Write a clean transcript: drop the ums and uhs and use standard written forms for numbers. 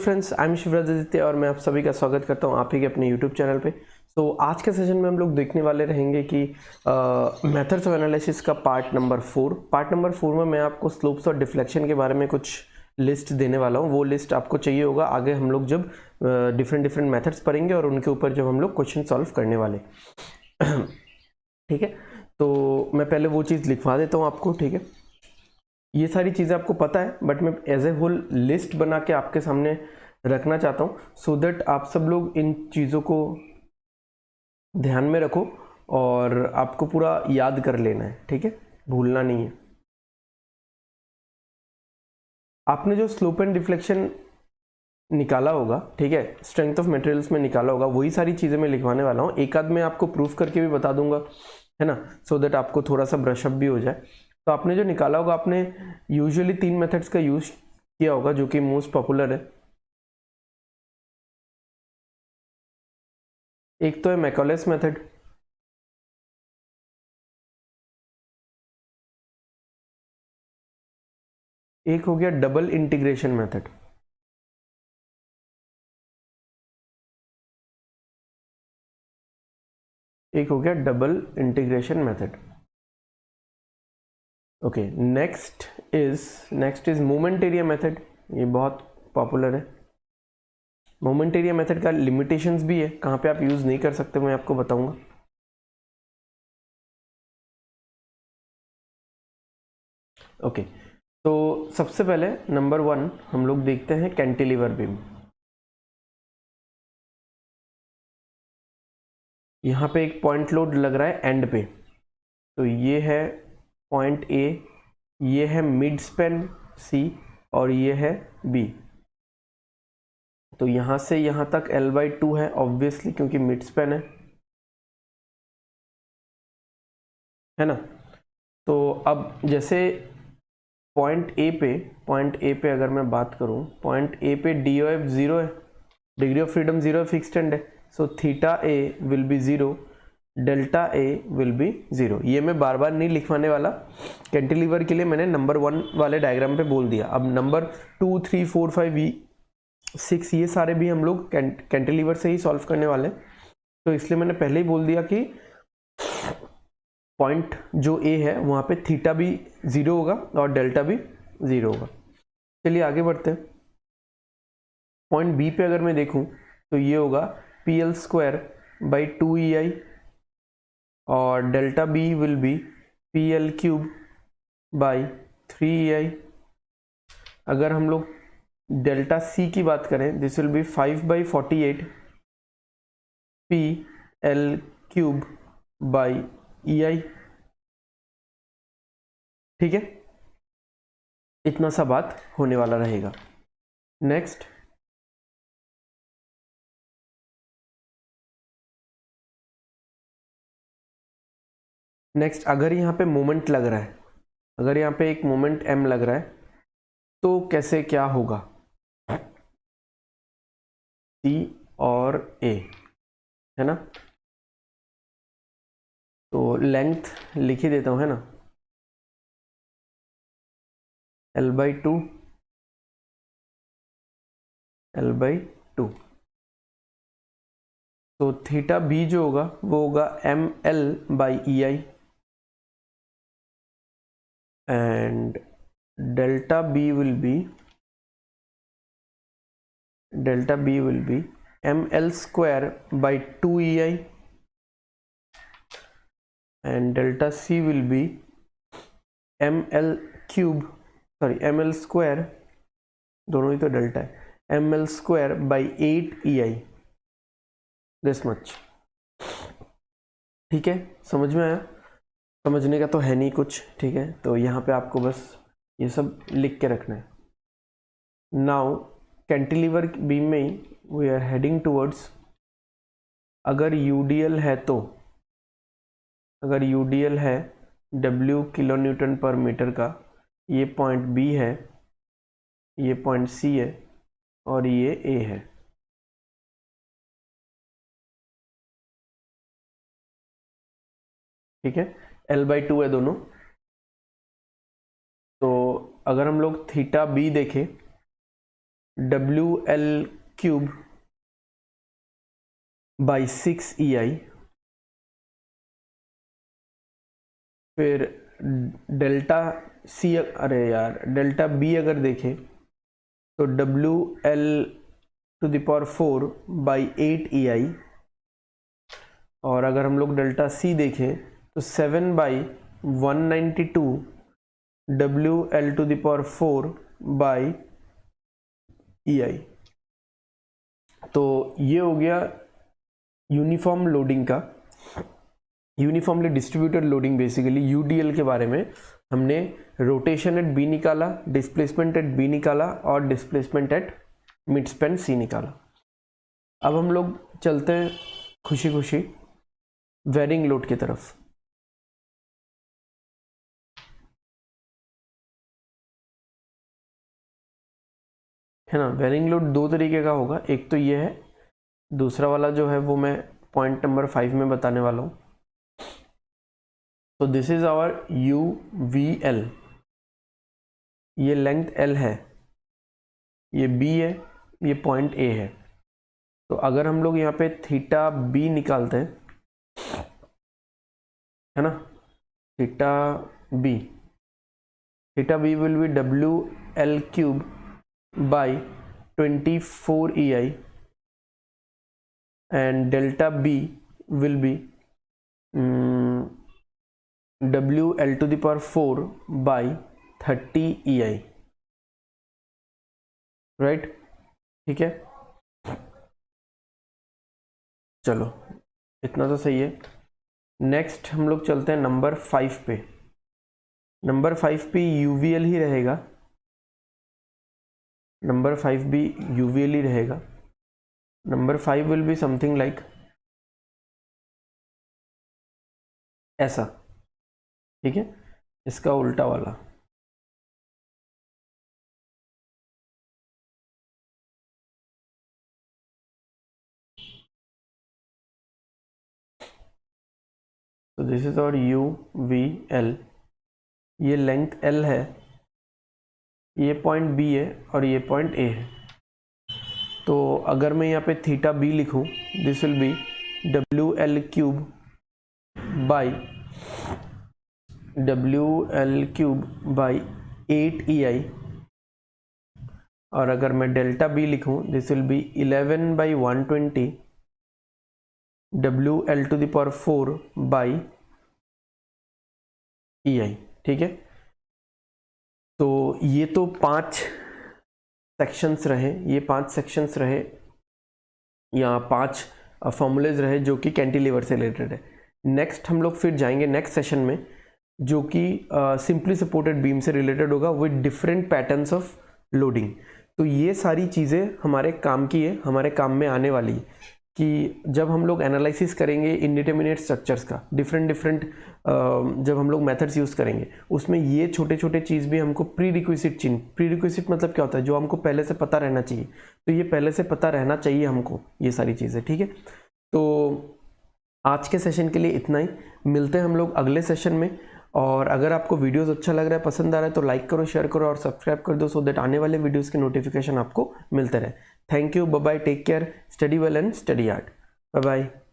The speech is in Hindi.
Friends, I am Shivraj Aditya और मैं आप सभी का स्वागत करता हूं आप ही के अपने यूट्यूब चैनल पे। तो आज के सेशन में हम लोग देखने वाले रहेंगे कि मेथड्स ऑफ एनालिसिस का पार्ट नंबर 4 में मैं आपको स्लोप्स और डिफ्लेक्शन के बारे में कुछ लिस्ट देने वाला हूं। वो लिस्ट आपको चाहिए होगा आगे हम लोग जब डिफरेंट मेथड्स पढ़ेंगे और उनके ऊपर जब हम लोग क्वेश्चन सॉल्व करने वाले। ठीक है, तो मैं पहले वो चीज़ लिखवा देता हूँ आपको। ठीक है, ये सारी चीज़ें आपको पता है, बट मैं एज ए होल लिस्ट बना के आपके सामने रखना चाहता हूँ सो दैट आप सब लोग इन चीज़ों को ध्यान में रखो और आपको पूरा याद कर लेना है। ठीक है, भूलना नहीं है। आपने जो स्लोप एंड डिफ्लेक्शन निकाला होगा, ठीक है, स्ट्रेंथ ऑफ मटेरियल्स में निकाला होगा, वही सारी चीज़ें मैं लिखवाने वाला हूँ। एक आध मैं आपको प्रूफ करके भी बता दूंगा, है ना, सो दैट आपको थोड़ा सा ब्रशअप भी हो जाए। तो आपने जो निकाला होगा, आपने यूजुअली 3 मेथड्स का यूज किया होगा जो कि मोस्ट पॉपुलर है। एक तो है मैकॉलेस मेथड, एक हो गया डबल इंटीग्रेशन मेथड, एक हो गया double integration method. Okay, next is moment area method. ये बहुत पॉपुलर है। मोमेंट एरिया मेथड का लिमिटेशंस भी है, कहाँ पे आप यूज नहीं कर सकते मैं आपको बताऊंगा। ओके, तो सबसे पहले नंबर 1 हम लोग देखते हैं कैंटिलीवर बीम। यहाँ पे एक पॉइंट लोड लग रहा है एंड पे, तो ये है पॉइंट ए, ये है मिड स्पैन सी और ये है बी। तो यहाँ से यहाँ तक L/2 है ऑब्वियसली, क्योंकि मिड स्पैन है ना। तो अब जैसे पॉइंट ए पे अगर मैं बात करूँ, पॉइंट ए पे DOF 0 है, डिग्री ऑफ फ्रीडम 0 है, फिक्स्ड एंड है। So theta A will be 0, delta A will be 0। ये मैं बार बार नहीं लिखवाने वाला, कैंटिलीवर के लिए मैंने नंबर 1 वाले डायग्राम पे बोल दिया। अब नंबर 2, 3, 4, 5, 6 ये सारे भी हम लोग कैंटिलीवर से ही सॉल्व करने वाले, तो इसलिए मैंने पहले ही बोल दिया कि पॉइंट जो ए है वहाँ पे थीटा भी 0 होगा और डेल्टा भी 0 होगा। चलिए आगे बढ़ते हैं। पॉइंट बी पे अगर मैं देखूं तो ये होगा PL²/2EI और delta B will B PL³/3EI। अगर हम लोग डेल्टा सी की बात करें, दिस विल बी 5/48 PL³/EI। ठीक है, इतना सा बात होने वाला रहेगा। नेक्स्ट अगर यहाँ पे मोमेंट लग रहा है, अगर यहाँ पे एक मोमेंट m लग रहा है, तो कैसे क्या होगा। C और A, है ना, तो लेंथ लिख ही देता हूँ, है ना, L/2 L/2। तो थीटा बी जो होगा वो होगा ML/EI and delta B will be ML²/2EI and delta C will be ML², दोनों ही तो डेल्टा है, ML²/8EI, दिस मच। ठीक है, समझ में आया? समझने का तो है नहीं कुछ, ठीक है, तो यहाँ पे आपको बस ये सब लिख के रखना है। नाउ कैंटिलीवर बीम में ही वी आर हेडिंग टूवर्ड्स, अगर UDL है तो, अगर UDL है W किलो न्यूटन पर मीटर का, ये पॉइंट B है, ये पॉइंट C है और ये A है। ठीक है, L/2 है दोनों। तो अगर हम लोग थीटा B देखें WL³ बाई 6EI, फिर डेल्टा C, अरे यार डेल्टा B अगर देखें तो WL⁴ बाई 8EI, और अगर हम लोग डेल्टा C देखें तो 7/192 WL⁴ बाई EI। तो ये हो गया यूनिफॉर्म लोडिंग का, uniformly distributed loading, basically UDL के बारे में। हमने रोटेशन एट B निकाला, डिस्प्लेसमेंट एट B निकाला और displacement at mid span C निकाला। अब हम लोग चलते हैं खुशी खुशी वेरिंग लोड की तरफ। है ना, वेरिंग लोड दो तरीके का होगा, एक तो ये है, दूसरा वाला जो है वो मैं पॉइंट नंबर 5 में बताने वाला हूँ। तो दिस इज आवर UVL, ये लेंथ L है, ये B है, ये पॉइंट A है। तो अगर हम लोग यहाँ पे थीटा B निकालते हैं, है ना, theta B will be WL³ by 24EI and delta B will be WL⁴ by 30EI, right. ठीक है, चलो इतना तो सही है। नेक्स्ट हम लोग चलते हैं नंबर 5 पे। नंबर 5 पे UVL ही रहेगा, नंबर 5 भी UVL ही रहेगा। Number 5 will be something like ऐसा, ठीक है, इसका उल्टा वाला। तो दिस इज और UVL, ये लेंथ L है, ये पॉइंट B है और ये पॉइंट A है। तो अगर मैं यहाँ पे थीटा B लिखूँ, this will be WL³ by WL³ 8EI, और अगर मैं डेल्टा B लिखूँ, this will be 11/120 WL⁴ by EI। ठीक है, तो ये तो 5 सेक्शंस रहे, ये 5 सेक्शंस रहे, या 5 फॉर्मूलेज रहे जो कि कैंटिलीवर से रिलेटेड है। नेक्स्ट हम लोग फिर जाएंगे नेक्स्ट सेशन में, जो कि सिंपली सपोर्टेड बीम से रिलेटेड होगा with different patterns of loading. तो ये सारी चीज़ें हमारे काम की है, हमारे काम में आने वाली है, कि जब हम लोग एनालिसिस करेंगे इंडिटरमिनेट स्ट्रक्चर्स का, डिफरेंट जब हम लोग मेथड्स यूज़ करेंगे, उसमें ये छोटे छोटे चीज़ भी हमको प्री रिक्विजिट मतलब क्या होता है, जो हमको पहले से पता रहना चाहिए। तो ये पहले से पता रहना चाहिए हमको, ये सारी चीज़ें। ठीक है, तो आज के सेशन के लिए इतना ही, मिलते हैं हम लोग अगले सेशन में। और अगर आपको वीडियोस अच्छा लग रहा है, पसंद आ रहा है, तो लाइक करो, शेयर करो और सब्सक्राइब कर दो, सो दैट आने वाले वीडियोस के नोटिफिकेशन आपको मिलते रहे। Thank you, bye bye, take care, study well and study hard, bye bye.